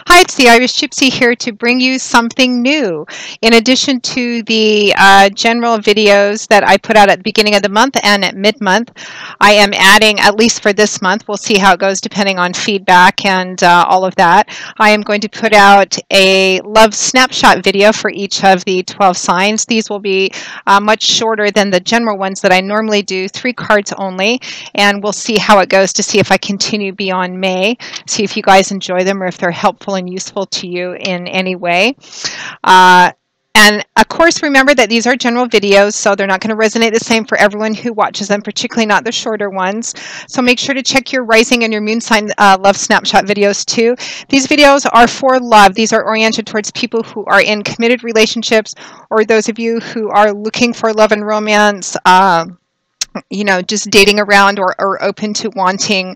Hi, it's the Irish Gypsy here to bring you something new. In addition to the general videos that I put out at the beginning of the month and at mid-month, I am adding, at least for this month, we'll see how it goes depending on feedback and all of that, I am going to put out a love snapshot video for each of the 12 signs. These will be much shorter than the general ones that I normally do, 3 cards only, and we'll see how it goes to see if I continue beyond May, see if you guys enjoy them or if they're helpful and useful to you in any way. And of course, remember that these are general videos, so they're not going to resonate the same for everyone who watches them, particularly not the shorter ones. So make sure to check your rising and your moon sign love snapshot videos too. These videos are for love. These are oriented towards people who are in committed relationships, or those of you who are looking for love and romance, you know, just dating around or open to wanting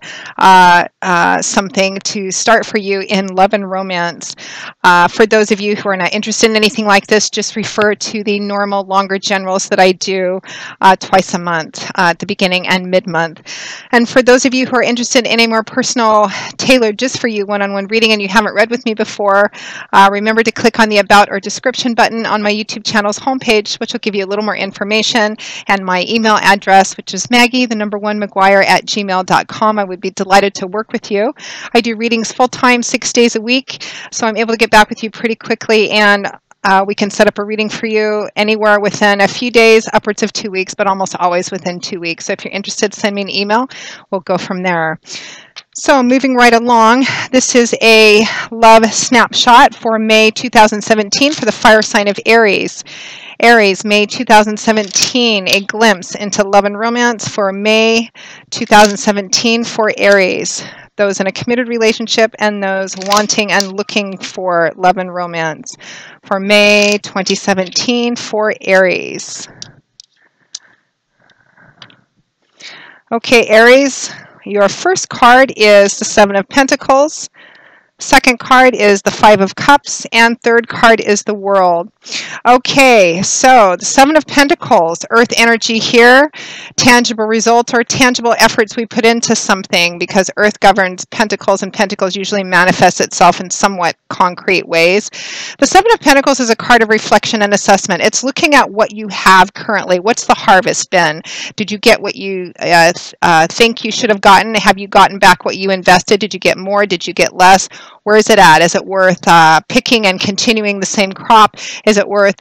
something to start for you in love and romance. For those of you who are not interested in anything like this, just refer to the normal longer generals that I do twice a month at the beginning and mid-month. And for those of you who are interested in a more personal, tailored just for you one-on-one reading and you haven't read with me before, remember to click on the About or Description button on my YouTube channel's homepage, which will give you a little more information, and my email address, which is Maggie1McGuire@gmail.com. I would be delighted to work with you. I do readings full-time, 6 days a week, so I'm able to get back with you pretty quickly, and we can set up a reading for you anywhere within a few days, upwards of 2 weeks, but almost always within 2 weeks. So if you're interested, send me an email. We'll go from there. So moving right along, this is a love snapshot for May 2017 for the fire sign of Aries. Aries, May 2017, a glimpse into love and romance for May 2017 for Aries. Those in a committed relationship and those wanting and looking for love and romance for May 2017 for Aries. Okay, Aries, your first card is the 7 of Pentacles. Second card is the 5 of Cups, and third card is the World. Okay, so the 7 of Pentacles, earth energy here, tangible results or tangible efforts we put into something, because earth governs Pentacles, and Pentacles usually manifests itself in somewhat concrete ways. The 7 of Pentacles is a card of reflection and assessment. It's looking at what you have currently. What's the harvest been? Did you get what you think you should have gotten? Have you gotten back what you invested? Did you get more? Did you get less? Where is it at? Is it worth picking and continuing the same crop? Is it worth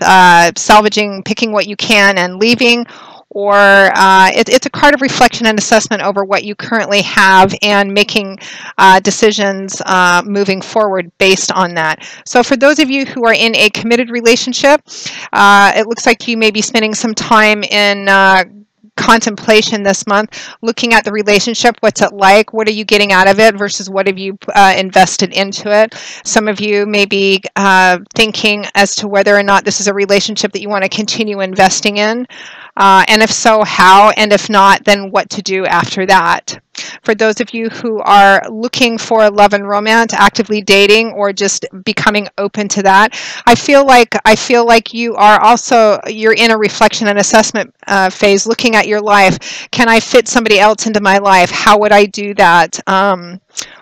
salvaging, picking what you can and leaving? Or it's a card of reflection and assessment over what you currently have and making decisions moving forward based on that. So for those of you who are in a committed relationship, it looks like you may be spending some time in contemplation this month, looking at the relationship. What's it like? What are you getting out of it versus what have you invested into it? Some of you may be thinking as to whether or not this is a relationship that you want to continue investing in. And if so, how? And if not, then what to do after that. For those of you who are looking for love and romance, actively dating, or just becoming open to that, I feel like you're in a reflection and assessment phase, looking at your life. Can I fit somebody else into my life? How would I do that?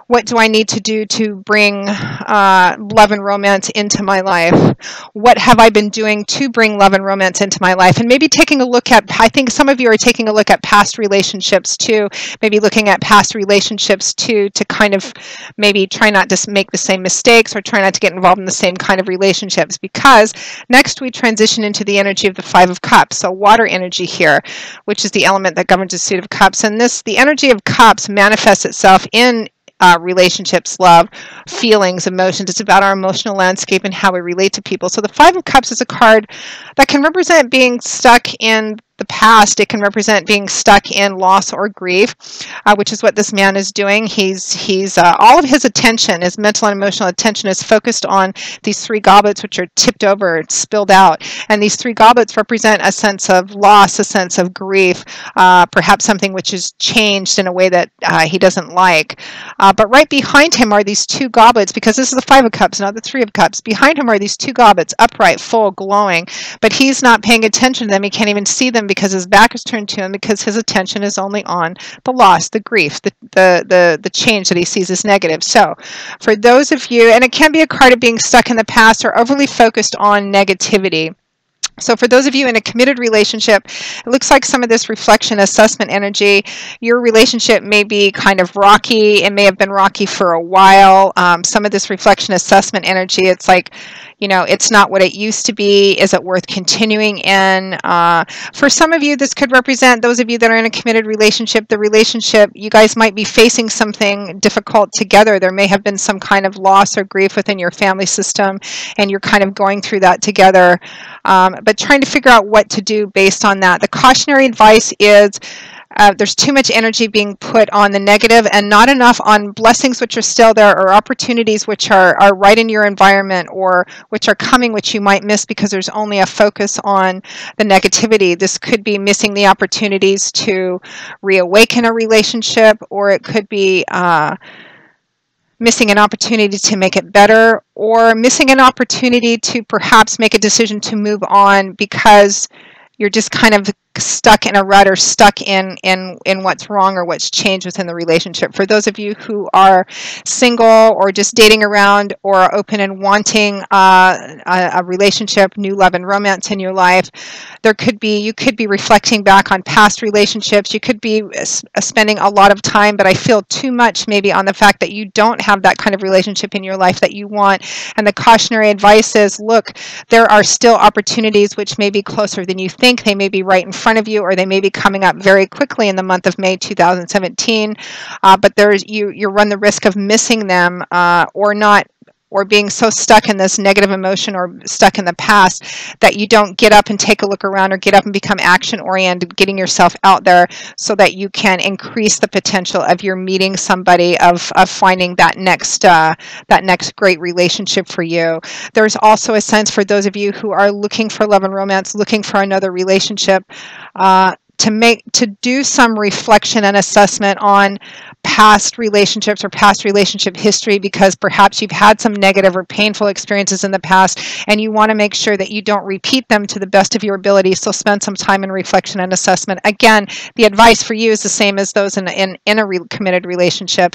What do I need to do to bring love and romance into my life? What have I been doing to bring love and romance into my life? And maybe taking a look at, I think some of you are taking a look at past relationships too, maybe looking at past relationships too, to kind of maybe try not to make the same mistakes or try not to get involved in the same kind of relationships, because next we transition into the energy of the 5 of Cups, so water energy here, which is the element that governs the suit of Cups. And the energy of Cups manifests itself in relationships, love, feelings, emotions. It's about our emotional landscape and how we relate to people. So the 5 of Cups is a card that can represent being stuck in the past. It can represent being stuck in loss or grief, which is what this man is doing. He's all of his attention, his mental and emotional attention, is focused on these 3 goblets, which are tipped over, spilled out. And these 3 goblets represent a sense of loss, a sense of grief, perhaps something which has changed in a way that he doesn't like. But right behind him are these 2 goblets, because this is the 5 of Cups, not the 3 of Cups. Behind him are these 2 goblets, upright, full, glowing, but he's not paying attention to them. He can't even see them him because his back is turned to him, because his attention is only on the loss, the grief, the change that he sees as negative. So for those of you, and it can be a card of being stuck in the past or overly focused on negativity. So for those of you in a committed relationship, it looks like some of this reflection assessment energy, your relationship may be kind of rocky. It may have been rocky for a while. Some of this reflection assessment energy, it's like, you know, it's not what it used to be. Is it worth continuing in? For some of you, this could represent those of you that are in a committed relationship. The relationship, you guys might be facing something difficult together. There may have been some kind of loss or grief within your family system, and you're kind of going through that together. But trying to figure out what to do based on that. The cautionary advice is there's too much energy being put on the negative and not enough on blessings which are still there, or opportunities which are right in your environment, or which are coming, which you might miss because there's only a focus on the negativity. This could be missing the opportunities to reawaken a relationship, or it could be missing an opportunity to make it better, or missing an opportunity to perhaps make a decision to move on because you're just kind of stuck in a rut, or stuck in what's wrong or what's changed within the relationship. For those of you who are single or just dating around, or open and wanting a relationship, new love and romance in your life, you could be reflecting back on past relationships. You could be spending a lot of time, but I feel too much maybe on the fact that you don't have that kind of relationship in your life that you want. And the cautionary advice is, look, there are still opportunities which may be closer than you think. They may be right in front of you, or they may be coming up very quickly in the month of May 2017. But you run the risk of missing them, or being so stuck in this negative emotion, or stuck in the past, that you don't get up and take a look around, or get up and become action oriented, getting yourself out there so that you can increase the potential of your meeting somebody, of finding that next great relationship for you. There's also a sense for those of you who are looking for love and romance, looking for another relationship, to do some reflection and assessment on past relationships or past relationship history, because perhaps you've had some negative or painful experiences in the past, and you want to make sure that you don't repeat them to the best of your ability. So spend some time in reflection and assessment. Again, the advice for you is the same as those in a committed relationship.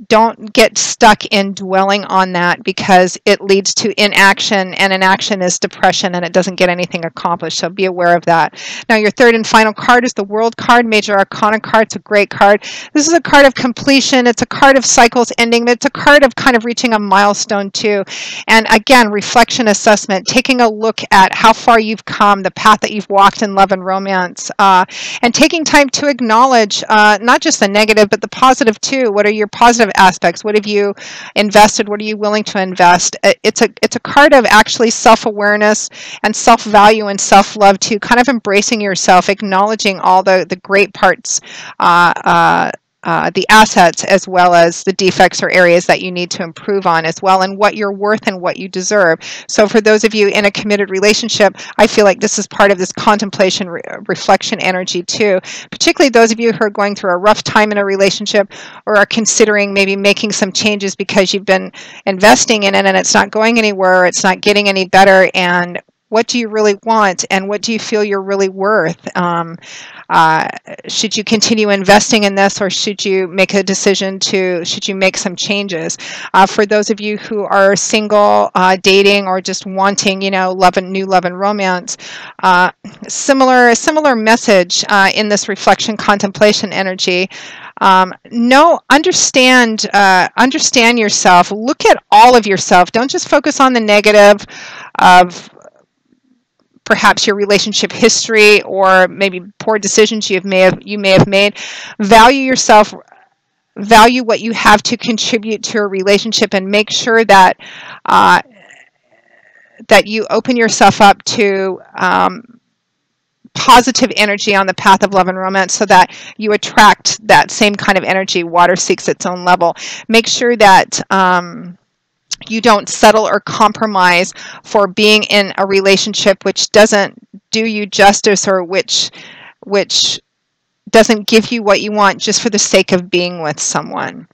Don't get stuck in dwelling on that, because it leads to inaction, and inaction is depression, and it doesn't get anything accomplished. So be aware of that. Now, your third and final card is the World card, Major Arcana card. It's a great card. This is a card of completion. It's a card of cycles ending, but it's a card of kind of reaching a milestone too. And again, reflection assessment, taking a look at how far you've come, the path that you've walked in love and romance, and taking time to acknowledge not just the negative, but the positive too. What are your positive aspects? What have you invested? What are you willing to invest? It's a card of actually self-awareness and self-value and self-love too, kind of embracing yourself, acknowledging all the great parts, the assets, as well as the defects or areas that you need to improve on as well, and what you're worth and what you deserve. So for those of you in a committed relationship, I feel like this is part of this contemplation, reflection energy too, particularly those of you who are going through a rough time in a relationship, or are considering maybe making some changes because you've been investing in it and it's not going anywhere, or it's not getting any better. And what do you really want, and what do you feel you're really worth? Should you continue investing in this, or should you make a decision should you make some changes? For those of you who are single, dating, or just wanting, new love and romance, similar message in this reflection contemplation energy. Understand yourself. Look at all of yourself. Don't just focus on the negative of perhaps your relationship history, or maybe poor decisions you may have made. Value yourself. Value what you have to contribute to a relationship, and make sure that that you open yourself up to positive energy on the path of love and romance, so that you attract that same kind of energy. Water seeks its own level. Make sure that you don't settle or compromise for being in a relationship which doesn't do you justice, or which doesn't give you what you want just for the sake of being with someone.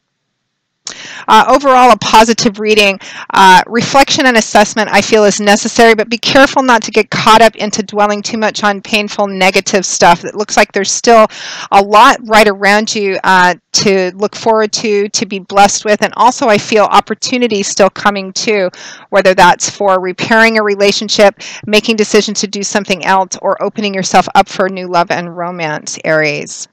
Overall, a positive reading. Reflection and assessment, I feel, is necessary, but be careful not to get caught up into dwelling too much on painful, negative stuff. It looks like there's still a lot right around you to look forward to be blessed with, and also I feel opportunities still coming too, whether that's for repairing a relationship, making decisions to do something else, or opening yourself up for new love and romance, Aries.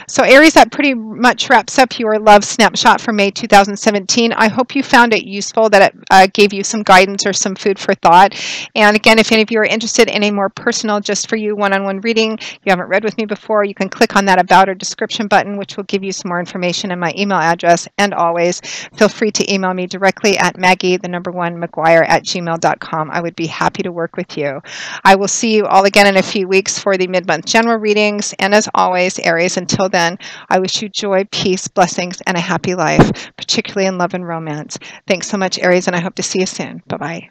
So Aries, that pretty much wraps up your love snapshot for May 2017. I hope you found it useful, that it gave you some guidance or some food for thought. And again, if any of you are interested in a more personal, just for you, one-on-one reading, you haven't read with me before, you can click on that about or description button, which will give you some more information and my email address. And always feel free to email me directly at Maggie1McGuire@gmail.com. I would be happy to work with you. I will see you all again in a few weeks for the mid-month general readings. And as always, Aries, until then, I wish you joy, peace, blessings, and a happy life, particularly in love and romance. Thanks so much, Aries, and I hope to see you soon. Bye-bye.